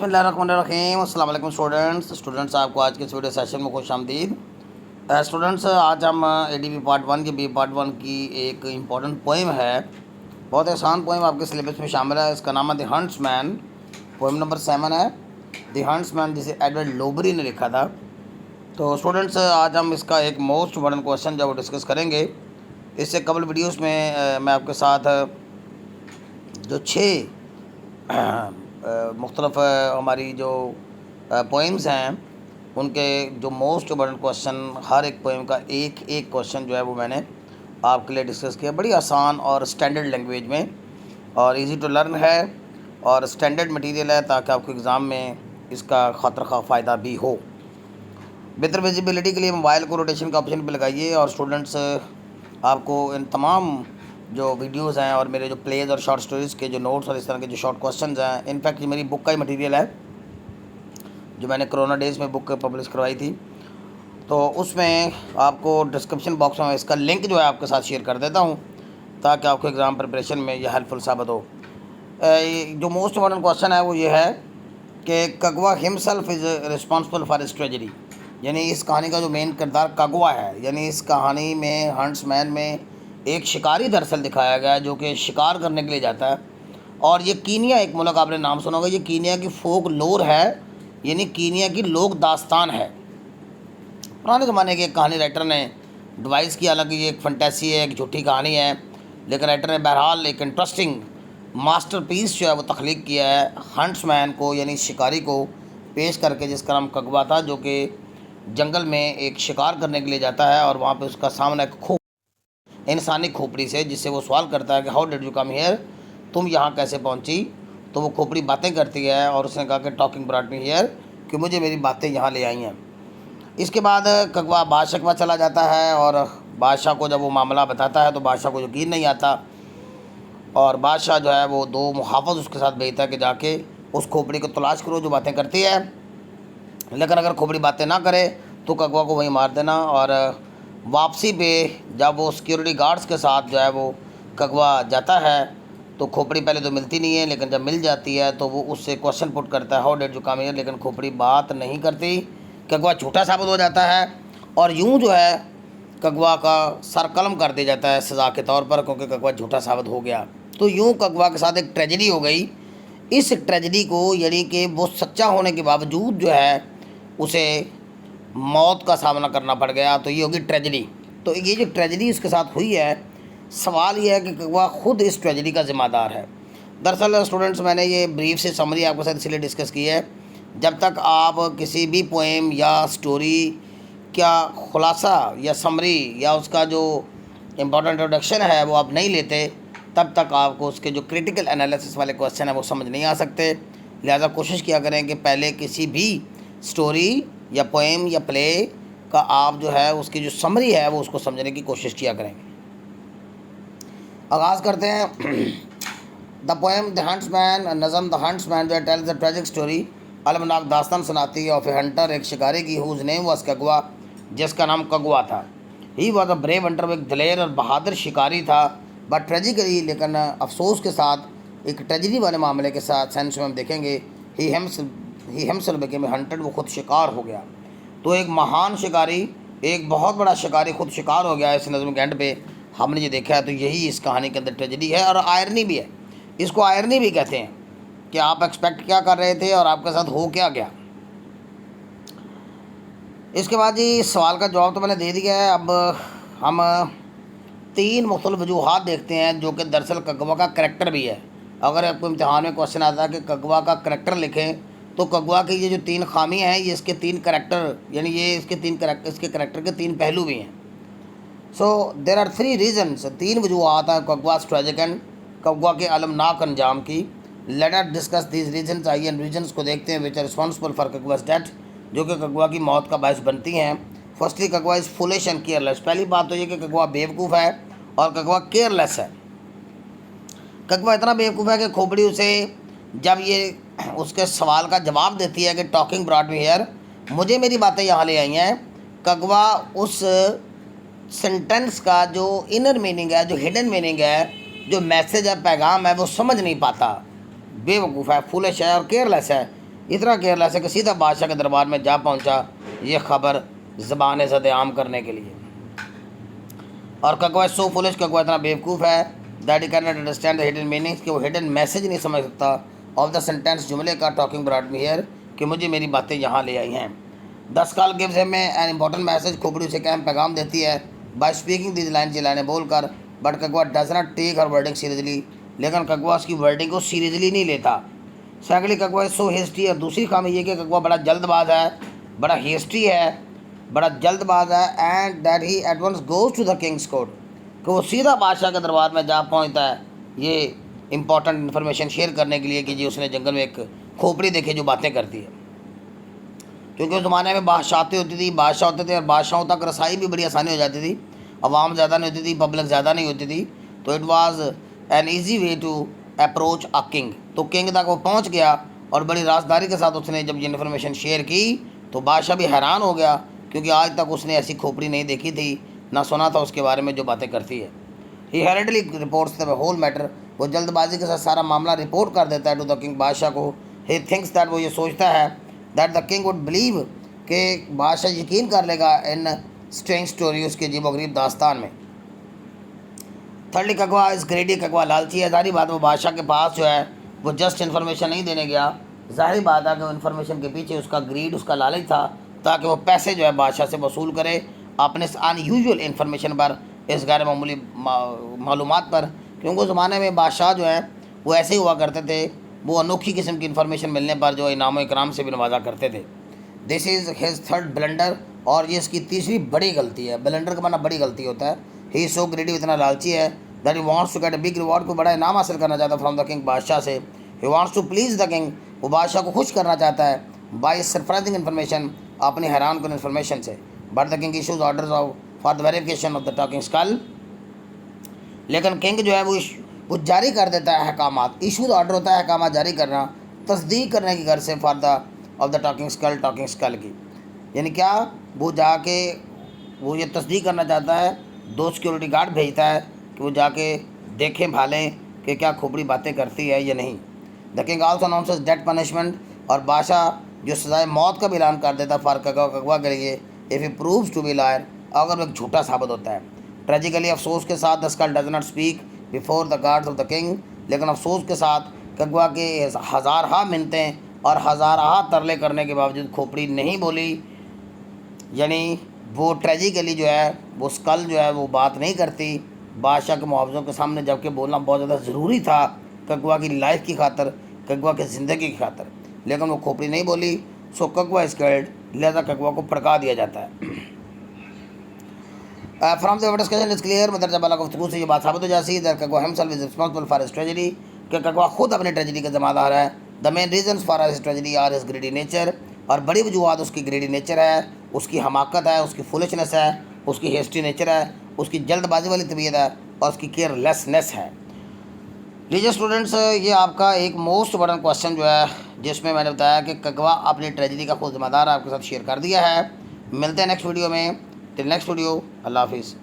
बिस्मिल्लाहिर्रहमानिर्रहीम। अस्सलाम वालेकुम स्टूडेंट्स आपको आज के इस वीडियो सेशन में खुश आमदीद। स्टूडेंट्स आज हम एडीबी पार्ट वन की बी पार्ट वन की एक इम्पॉर्टेंट पोइम है। बहुत आसान पोइम आपके सिलेबस में शामिल है। इसका नाम है द हंट्समैन। पोइम नंबर 7 है द हंट्समैन, जिसे एडवर्ड लोबरी ने लिखा था। तो स्टूडेंट्स आज हम इसका एक मोस्ट इम्पॉर्टेंट क्वेश्चन जो वो डिस्कस करेंगे। इससे कबल वीडियोस में मैं आपके साथ जो 6 मुख्तलिफ हमारी जो पोइम्स हैं उनके जो मोस्ट इम्पॉर्टेंट क्वेश्चन, हर एक पोइम का एक एक क्वेश्चन जो है वो मैंने आपके लिए डिस्कस किया बड़ी आसान और स्टैंडर्ड लैंग्वेज में, और इजी टू लर्न है और स्टैंडर्ड मटेरियल है, ताकि आपको एग्ज़ाम में इसका ख़ातिर खा फ़ायदा भी हो। बेहतर विजिबिलिटी के लिए मोबाइल को रोटेशन का ऑप्शन पर लगाइए। और स्टूडेंट्स आपको इन तमाम जो वीडियोस हैं और मेरे जो प्लेज और शॉर्ट स्टोरीज़ के जो नोट्स और इस तरह के जो शॉर्ट क्वेश्चंस हैं, इनफैक्ट ये मेरी बुक का ही मटेरियल है जो मैंने कोरोना डेज़ में बुक पब्लिश करवाई थी। तो उसमें आपको डिस्क्रिप्शन बॉक्स में इसका लिंक जो है आपके साथ शेयर कर देता हूँ, ताकि आपको एग्ज़ाम प्रिपरेशन में यह हेल्पफुल साबित हो। जो मोस्ट इम्पॉर्टेंट क्वेश्चन है वो ये है कि कगवा हिमसेल्फ इज़ रिस्पॉन्सिबल फॉर इस ट्रेजेडी। यानी इस कहानी का जो मेन किरदार कगवा है, यानी इस कहानी में हंट्समैन में एक शिकारी दरअसल दिखाया गया है जो कि शिकार करने के लिए जाता है। और ये कीनिया, एक मुल्क आपने नाम सुना होगा, ये कीनिया की फोक लोर है, यानी कीनिया की लोक दास्तान है। पुराने ज़माने के एक कहानी राइटर ने डिवाइस किया, हालांकि ये एक फंटेसी है, एक झूठी कहानी है, लेकिन राइटर ने बहरहाल एक इंटरेस्टिंग मास्टरपीस जो है वो तख्लीक किया है हंट्समैन को, यानी शिकारी को पेश करके, जिसका नाम कगवा था, जो कि जंगल में एक शिकार करने के लिए जाता है और वहाँ पे उसका सामना एक इंसानी खोपड़ी से, जिससे वो सवाल करता है कि how did you come here, तुम यहाँ कैसे पहुँची। तो वो खोपड़ी बातें करती है और उसने कहा कि टॉकिंग ब्रॉट मी हियर, कि मुझे मेरी बातें यहाँ ले आई हैं। इसके बाद कगवा बादशाह के पास चला जाता है और बादशाह को जब वो मामला बताता है तो बादशाह को यकीन नहीं आता, और बादशाह जो है वो 2 मुहाफ़िज़ उसके साथ भेजता है कि जाके उस खोपड़ी को तलाश करो जो बातें करती है, लेकिन अगर खोपड़ी बातें ना करे तो कगवा को वहीं मार देना। और वापसी पे जब वो सिक्योरिटी गार्ड्स के साथ जो है वो कगवा जाता है तो खोपड़ी पहले तो मिलती नहीं है, लेकिन जब मिल जाती है तो वो उससे क्वेश्चन पुट करता है how did you come here, लेकिन खोपड़ी बात नहीं करती। कगवा झूठा साबित हो जाता है और यूं जो है कगवा का सर कलम कर दिया जाता है सज़ा के तौर पर, क्योंकि कगवा झूठा साबित हो गया। तो यूं कगवा के साथ एक ट्रेजेडी हो गई। इस ट्रेजेडी को, यानी कि वो सच्चा होने के बावजूद जो है उसे मौत का सामना करना पड़ गया, तो ये होगी ट्रेजेडी। तो ये जो ट्रेजेडी उसके साथ हुई है, सवाल ये है कि कगवा खुद इस ट्रेजेडी का ज़िम्मेदार है। दरअसल स्टूडेंट्स मैंने ये ब्रीफ से समरी आपके साथ इसलिए डिस्कस की है, जब तक आप किसी भी पोएम या स्टोरी का खुलासा या समरी या उसका जो इम्पोर्टेंट इंट्रोडक्शन है वो आप नहीं लेते, तब तक आपको उसके जो क्रिटिकल एनालिसिस वाले क्वेश्चन है वो समझ नहीं आ सकते। लिहाजा कोशिश किया करें कि पहले किसी भी स्टोरी या पोएम या प्ले का आप जो है उसकी जो समरी है वो उसको समझने की कोशिश किया करें। आगाज़ करते हैं। द पोएम द हंट्समैन, नज़म द हंट्समैन जो है टेल्स द ट्रेजिक स्टोरी, अलमनाक दास्तान सुनाती है ऑफ ए हंटर, एक शिकारी की, हुज नेम वाज कगवा, जिसका नाम कगवा था। He was a brave Hunter, वो एक दलेर और बहादुर शिकारी था। बट ट्रेजिकली, लेकिन अफसोस के साथ, एक ट्रेजिडी वाले मामले के साथ सेंस में हम देखेंगे he himself became a hunted, वो खुद शिकार हो गया। तो एक महान शिकारी, एक बहुत बड़ा शिकारी खुद शिकार हो गया। इस नज़म के एंड पे हमने ये देखा है, तो यही इस कहानी के अंदर ट्रेजेडी है और आयरनी भी है। इसको आयरनी भी कहते हैं कि आप एक्सपेक्ट क्या कर रहे थे और आपके साथ हो क्या गया। इसके बाद जी सवाल का जवाब तो मैंने दे दिया है। अब हम 3 मुख्तलिफ वजूहात देखते हैं जो कि दरअसल कगवा का करैक्टर भी है। अगर आपको इम्तिहान में क्वेश्चन आता है कि कगवा का करैक्टर लिखें, तो कगवा की ये जो 3 खामियाँ हैं, ये इसके 3 करैक्टर, यानी ये इसके करैक्टर के 3 पहलू भी हैं। सो देर आर 3 रीजन्स, 3 वजूहात हैं कगवास ट्रेजिक एंड, कगवा के अलमनाक अंजाम की। Let us discuss these reasons. आइए इन रीजन्स को देखते हैं which are responsible for Kagwa's death, जो कि कगवा की मौत का बायस बनती हैं। Firstly Kagwa is foolish and careless. पहली बात तो ये कि कगवा बेवकूफ़ है और कगवा केयरलेस है। कगवा इतना बेवकूफ़ है कि खोपड़ी उसे जब ये उसके सवाल का जवाब देती है कि टॉकिंग ब्रॉट मी हियर, मुझे मेरी बातें यहाँ ले आई हैं, कगवा उस सेंटेंस का जो इनर मीनिंग है, जो हिडन मीनिंग है, जो मैसेज है, पैगाम है, वो समझ नहीं पाता। बेवकूफ़ है, फुलिश है और केयरलेस है। इतना केयरलेस है कि सीधा बादशाह के दरबार में जा पहुंचा ये खबर ज़बान ज़द-ए-आम करने के लिए। और ककवा सो फुलिश, ककवा इतना बेवकूफ़ है that he can not understand the hidden meanings, कि वो हिडन मैसेज नहीं समझ सकता ऑफ द सेंटेंस, जुमले का, टॉकिंग ब्रॉट मी हियर, कि मुझे मेरी बातें यहाँ ले आई हैं। The skull gives him an important message, खोपड़ी उसे क्या पैगाम देती है बाय स्पीकिंग दीज लाइन, ये लाइनें बोलकर। But Kakwa does not take her wording seriously, लेकिन ककवा उसकी वर्डिंग को सीरियसली नहीं लेता। सेकेंडली ककवा सो हेस्टी, और दूसरी खामी ये कि ककवा बड़ा जल्दबाज है, बड़ा हेस्टी है, बड़ा जल्दबाज है। And that he at once goes to the king's court, कि वो सीधा बादशाह के दरबार में जा पहुंचता है ये इंपॉर्टेंट इन्फॉर्मेशन शेयर करने के लिए कि जी उसने जंगल में एक खोपड़ी देखी जो बातें करती है। क्योंकि उस ज़माने में बादशाहतें होती थी, बादशाह होते थे, और बादशाहों तक रसाई भी बड़ी आसानी हो जाती थी, आवाम ज़्यादा नहीं होती थी, पब्लिक ज़्यादा नहीं होती थी, तो it was an easy way to approach a king. तो किंग तक वो पहुँच गया और बड़ी राजदारी के साथ उसने जब ये इन्फॉर्मेशन शेयर की तो बादशाह भी हैरान हो गया, क्योंकि आज तक उसने ऐसी खोपड़ी नहीं देखी थी, ना सुना था उसके बारे में जो बातें करती है। ही हर्रिडली रिपोर्ट्स द होल मैटर, वो जल्दबाजी के साथ सारा मामला रिपोर्ट कर देता है टू द किंग, बादशाह को। ही थिंक्स दैट, वो ये सोचता है that the king would believe, कि बादशाह यकीन कर लेगा इन स्ट्रेंज स्टोरी, उसके अजीबोगरीब दास्तान में। थर्डली ककवा इस ग्रेडी, ककवा लालची है। जाहिर बात वो बादशाह के पास जो है वो जस्ट इन्फॉर्मेशन नहीं देने गया, जाहिर बात है कि वो इन्फॉर्मेशन के पीछे उसका ग्रीड, उसका लालच था, ताकि वो पैसे जो है बादशाह से वसूल करे अपने अनयूजुअल इन्फॉर्मेशन पर, इस गैर मामूली मालूमात पर। क्योंकि उस ज़माने में बादशाह जो हैं वो ऐसे ही हुआ करते थे, वो अनोखी किस्म की इन्फॉर्मेशन मिलने पर जो इनाम इकराम से भी नवाजा करते थे। This is his third blunder, और ये इसकी तीसरी बड़ी गलती है। ब्लंडर का माना बड़ी गलती होता है। ही सो ग्रेडी, इतना लालची है that he wants to get a big reward, को बड़ा इनाम हासिल करना चाहता है फ्रॉम द किंग, बादशाह से। He wants to please the king, वो बादशाह को खुश करना चाहता है बाय सरप्राइजिंग इन्फॉर्मेशन, अपनी हैरान कन इन्फॉर्मेशन से। But the king issues orders of for the verification of the talking skull, लेकिन किंग जो है वो जारी कर देता है अहकामात। इशूज़ ऑर्डर होता है अहकामात जारी करना, तस्दीक करने की गर्ज से for the of the talking skull की, यानी क्या, वो जाके वो ये तस्दीक करना चाहता है, दो सिक्योरिटी गार्ड भेजता है कि वो जाके देखें भालें कि क्या खोपड़ी बातें करती है या नहीं। The king also announces death punishment, और बादशाह जो सजाए मौत का भी ऐलान कर देता फॉर ककवा के लिए, if he proves to be liar, अगर वो एक झूठा साबित होता है। ट्रेजिकली अफसोस के साथ the skull does not speak before the guards of the king, लेकिन अफसोस के साथ ककवा के हज़ार मिन्नतें और हज़ार तरले करने के बावजूद खोपड़ी नहीं बोली, यानी वो ट्रेजिकली जो है वो स्कल जो है वो बात नहीं करती बादशाह के मुआवज़ों के सामने, जबकि बोलना बहुत ज़्यादा ज़रूरी था ककवा की लाइफ की खातर, ककवा की ज़िंदगी की खातर, लेकिन वो खोपड़ी नहीं बोली। सो ककवा स्कैर्ड, लिहाजा ककवा को भड़का दिया जाता है। From the discussion is clear, मतलब जब गुफ्तगू से ये बात साबित हो जाती है that Kakwa himself is responsible for his tragedy, कि ककवा खुद अपनी ट्रेजेडी का ज़िम्मेदार है। The main reason for his tragedy are his greedy nature, और बड़ी वजूहत उसकी ग्रेडी नेचर है, उसकी हमाकत है, उसकी फुलिशनेस है, उसकी हेस्टी नेचर है, उसकी जल्दबाजी वाली तबीयत है, और उसकी केयरलेसनेस है। लीजिए स्टूडेंट्स, ये आपका एक मोस्ट इम्पॉर्टेंट क्वेश्चन जो है जिसमें मैंने बताया कि ककवा अपनी ट्रेजेडी का खुद जिम्मेदार आपके साथ शेयर कर दिया है। मिलते हैं नेक्स्ट वीडियो में। टिल नेक्स्ट वीडियो, अल्लाह हाफिज़।